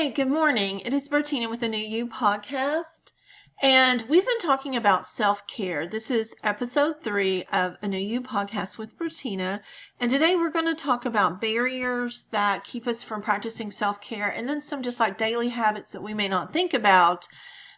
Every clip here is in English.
Hey, good morning. It is Bertina with the New You podcast, and we've been talking about self-care. This is episode 3 of a New You podcast with Bertina, and today we're going to talk about barriers that keep us from practicing self-care, and then some just like daily habits that we may not think about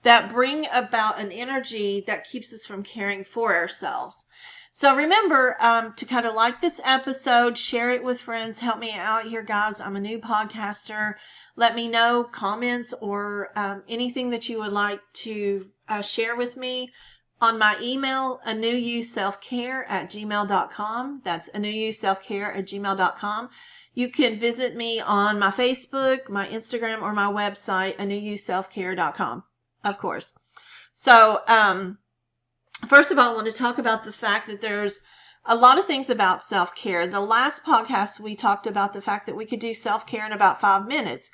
that bring about an energy that keeps us from caring for ourselves. So remember to kind of like this episode, share it with friends, help me out here, guys. I'm a new podcaster. Let me know comments or anything that you would like to share with me on my email, anewuselfcare@gmail.com. That's anewuselfcare@gmail.com. You can visit me on my Facebook, my Instagram, or my website, anewuselfcare.com, of course. So, first of all, I want to talk about the fact that there's a lot of things about self-care. The last podcast, we talked about the fact that we could do self-care in about 5 minutes.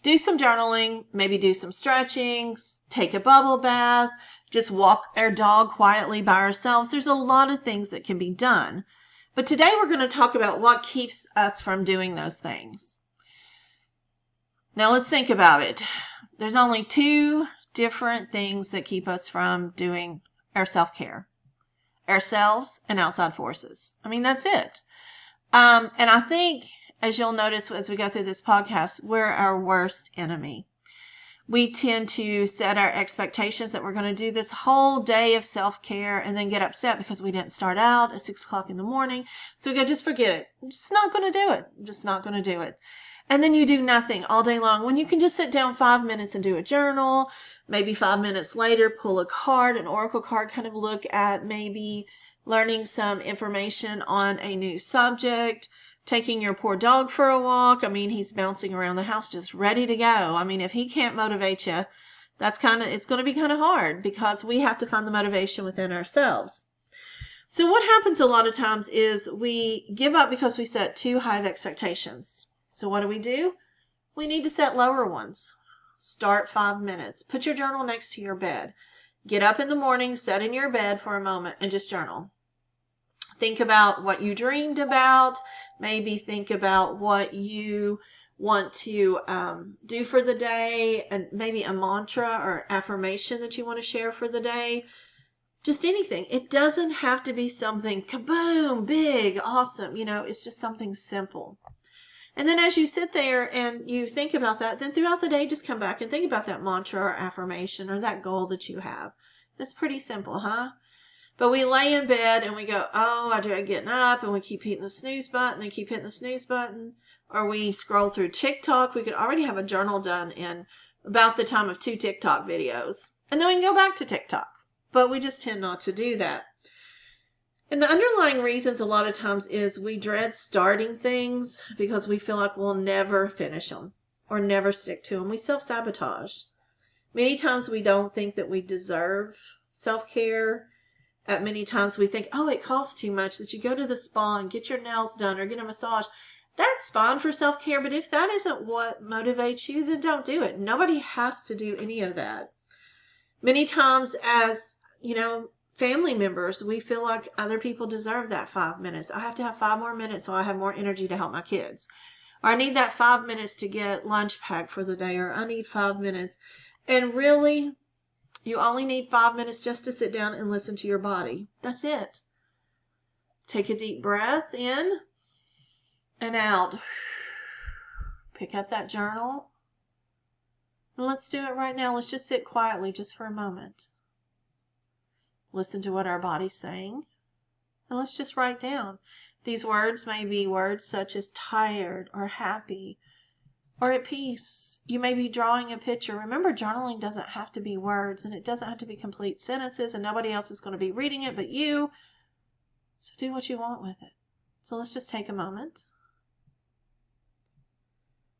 Do some journaling, maybe do some stretching, take a bubble bath, just walk our dog quietly by ourselves. There's a lot of things that can be done. But today we're going to talk about what keeps us from doing those things. Now let's think about it. There's only 2 different things that keep us from doing our self-care: ourselves and outside forces. I mean, that's it. And I think, as you'll notice as we go through this podcast, we're our worst enemy. We tend to set our expectations that we're going to do this whole day of self-care and then get upset because we didn't start out at 6 o'clock in the morning. So we go, just forget it. I'm just not going to do it. I'm just not going to do it. And then you do nothing all day long when you can just sit down 5 minutes and do a journal. Maybe 5 minutes later, pull a card, an oracle card, kind of look at maybe learning some information on a new subject, taking your poor dog for a walk. I mean, he's bouncing around the house just ready to go. I mean, if he can't motivate you, it's going to be kind of hard because we have to find the motivation within ourselves. So what happens a lot of times is we give up because we set too high of expectations. So what do? We need to set lower ones. Start 5 minutes. Put your journal next to your bed. Get up in the morning, sit in your bed for a moment, and just journal. Think about what you dreamed about. Maybe think about what you want to do for the day, and maybe a mantra or affirmation that you want to share for the day. Just anything. It doesn't have to be something kaboom, big, awesome. It's just something simple. And then as you sit there and you think about that, then throughout the day, just come back and think about that mantra or affirmation or that goal that you have. That's pretty simple, huh? But we lay in bed and we go, oh, I dread getting up, and we keep hitting the snooze button and keep hitting the snooze button. Or we scroll through TikTok. We could already have a journal done in about the time of 2 TikTok videos. And then we can go back to TikTok. But we just tend not to do that. And the underlying reasons a lot of times is we dread starting things because we feel like we'll never finish them or never stick to them. We self-sabotage. Many times we don't think that we deserve self-care. At many times we think, oh, it costs too much, that you go to the spa and get your nails done or get a massage. That's fine for self-care, but if that isn't what motivates you, then don't do it. Nobody has to do any of that. Many times as, family members, we feel like other people deserve that 5 minutes. I have to have 5 more minutes so I have more energy to help my kids. Or I need that 5 minutes to get lunch packed for the day, or I need 5 minutes. And really, you only need 5 minutes just to sit down and listen to your body. That's it. Take a deep breath in and out. Pick up that journal. And let's do it right now. Let's just sit quietly just for a moment. Listen to what our body's saying. And let's just write down. These words may be words such as tired or happy or at peace. You may be drawing a picture. Remember, journaling doesn't have to be words, and it doesn't have to be complete sentences, and nobody else is going to be reading it but you. So do what you want with it. So let's just take a moment.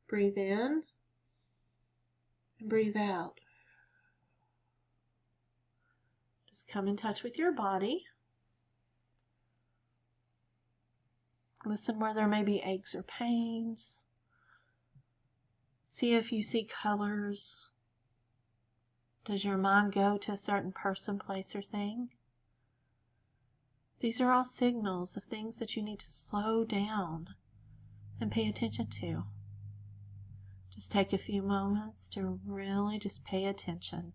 Breathe in and breathe out. Just come in touch with your body. Listen where there may be aches or pains. See if you see colors. Does your mind go to a certain person, place, or thing? These are all signals of things that you need to slow down and pay attention to. Just take a few moments to really just pay attention.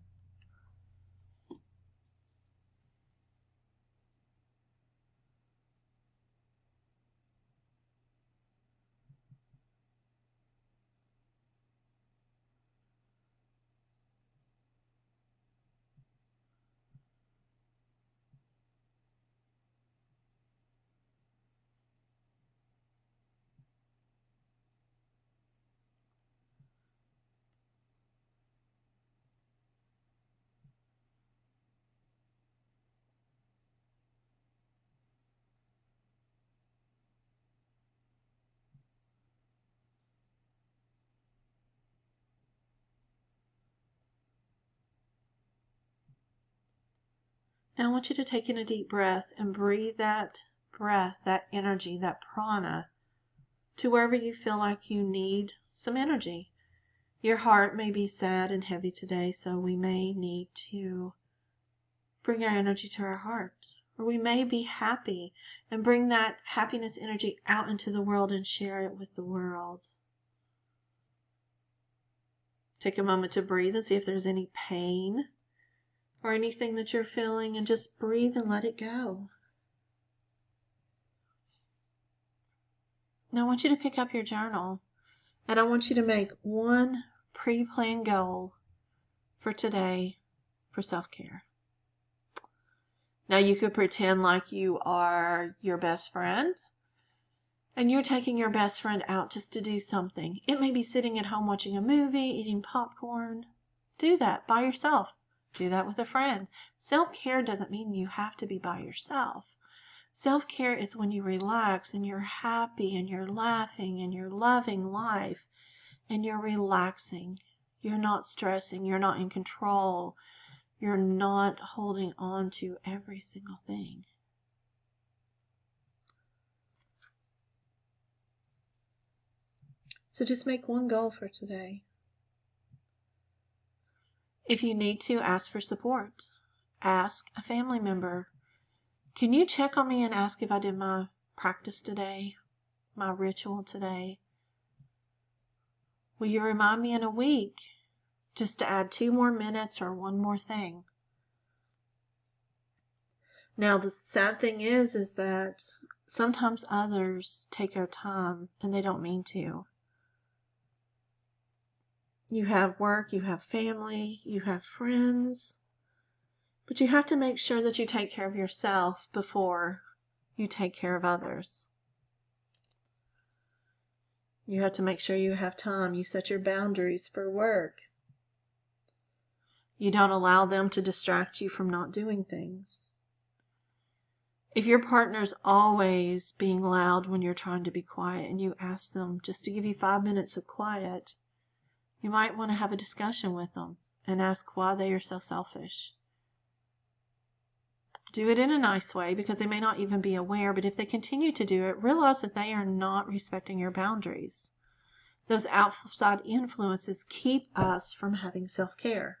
Now I want you to take in a deep breath and breathe that breath, that energy, that prana, to wherever you feel like you need some energy. Your heart may be sad and heavy today, so we may need to bring our energy to our heart. Or we may be happy and bring that happiness energy out into the world and share it with the world. Take a moment to breathe and see if there's any pain or anything that you're feeling, and just breathe and let it go. Now I want you to pick up your journal, and I want you to make one pre-planned goal for today for self-care. Now you could pretend like you are your best friend and you're taking your best friend out just to do something. It may be sitting at home watching a movie, eating popcorn. Do that by yourself. Do that with a friend. Self-care doesn't mean you have to be by yourself. Self-care is when you relax and you're happy and you're laughing and you're loving life and you're relaxing. You're not stressing. You're not in control. You're not holding on to every single thing. So just make one goal for today. If you need to, ask for support. Ask a family member. Can you check on me and ask if I did my practice today, my ritual today? Will you remind me in a week just to add 2 more minutes or one more thing? Now, the sad thing is that sometimes others take our time and they don't mean to. You have work, you have family, you have friends, but you have to make sure that you take care of yourself before you take care of others. You have to make sure you have time. You set your boundaries for work. You don't allow them to distract you from not doing things. If your partner's always being loud when you're trying to be quiet and you ask them just to give you 5 minutes of quiet, you might want to have a discussion with them and ask why they are so selfish. Do it in a nice way because they may not even be aware, but if they continue to do it, realize that they are not respecting your boundaries. Those outside influences keep us from having self-care.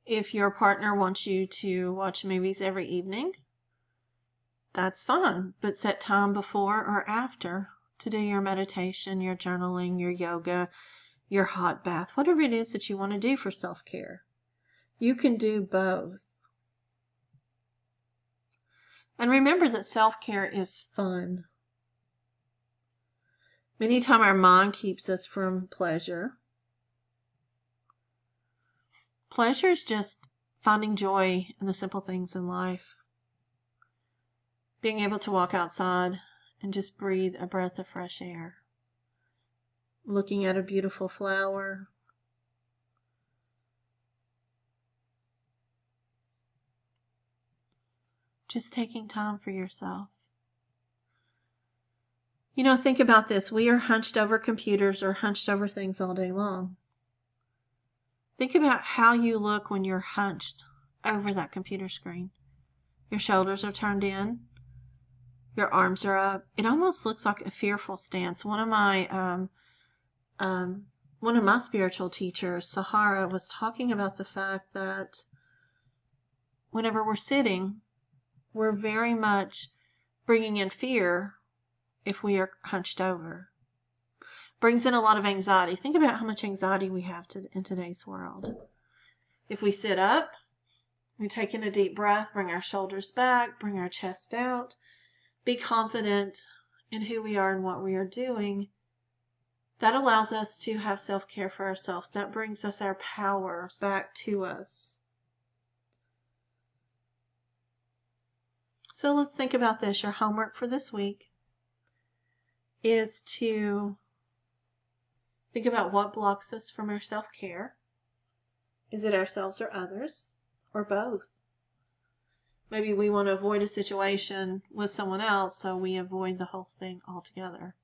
If your partner wants you to watch movies every evening, that's fine, but set time before or after to do your meditation, your journaling, your yoga, your hot bath, whatever it is that you want to do for self-care. You can do both. And remember that self-care is fun. Many times our mind keeps us from pleasure. Pleasure is just finding joy in the simple things in life. Being able to walk outside and just breathe a breath of fresh air. Looking at a beautiful flower. Just taking time for yourself. You know, think about this. We are hunched over computers or hunched over things all day long. Think about how you look when you're hunched over that computer screen. Your shoulders are turned in. Your arms are up. It almost looks like a fearful stance. One of my spiritual teachers, Sahara, was talking about the fact that whenever we're sitting, we're very much bringing in fear if we are hunched over. Brings in a lot of anxiety. Think about how much anxiety we have in today's world. If we sit up, we take in a deep breath, bring our shoulders back, bring our chest out, be confident in who we are and what we are doing. That allows us to have self-care for ourselves. That brings us our power back to us. So let's think about this. Your homework for this week is to think about what blocks us from our self-care. Is it ourselves or others, or both? Maybe we want to avoid a situation with someone else, so we avoid the whole thing altogether.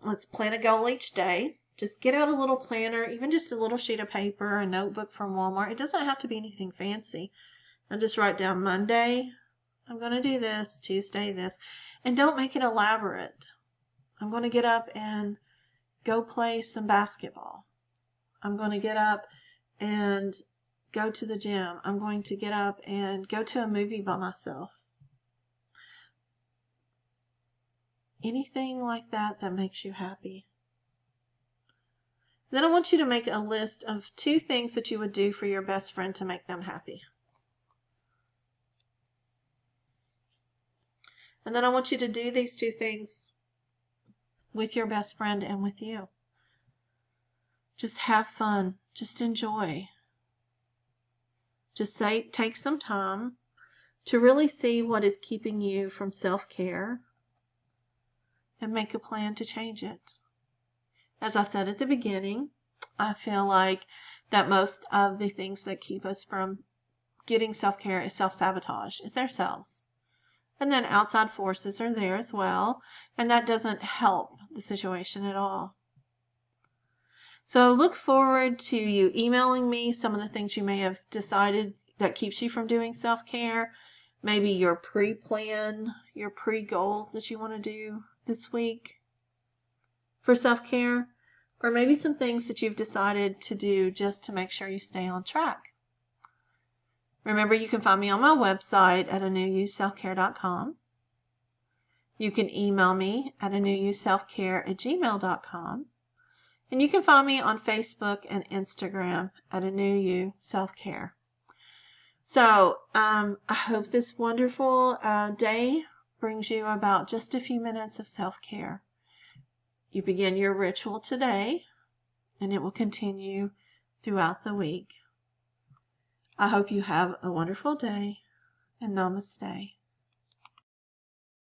Let's plan a goal each day. Just get out a little planner, even just a little sheet of paper, a notebook from Walmart. It doesn't have to be anything fancy. And just write down Monday, I'm going to do this, Tuesday, this. And don't make it elaborate. I'm going to get up and go play some basketball. I'm going to get up and go to the gym. I'm going to get up and go to a movie by myself. Anything like that that makes you happy. Then I want you to make a list of 2 things that you would do for your best friend to make them happy. And then I want you to do these 2 things with your best friend and with you. Just have fun. Just enjoy. Just take some time to really see what is keeping you from self-care and make a plan to change it. As I said at the beginning, I feel like that most of the things that keep us from getting self-care is self-sabotage. It's ourselves. And then outside forces are there as well, and that doesn't help the situation at all. So look forward to you emailing me some of the things you may have decided that keeps you from doing self-care. Maybe your pre-plan, your pre-goals that you want to do this week for self-care, or maybe some things that you've decided to do just to make sure you stay on track. Remember, you can find me on my website at anewyousselfcare.com. You can email me at anewyousselfcare@gmail.com. And you can find me on Facebook and Instagram at anewyousselfcare. So I hope this wonderful day brings you about just a few minutes of self-care. You begin your ritual today, and it will continue throughout the week. I hope you have a wonderful day, and namaste.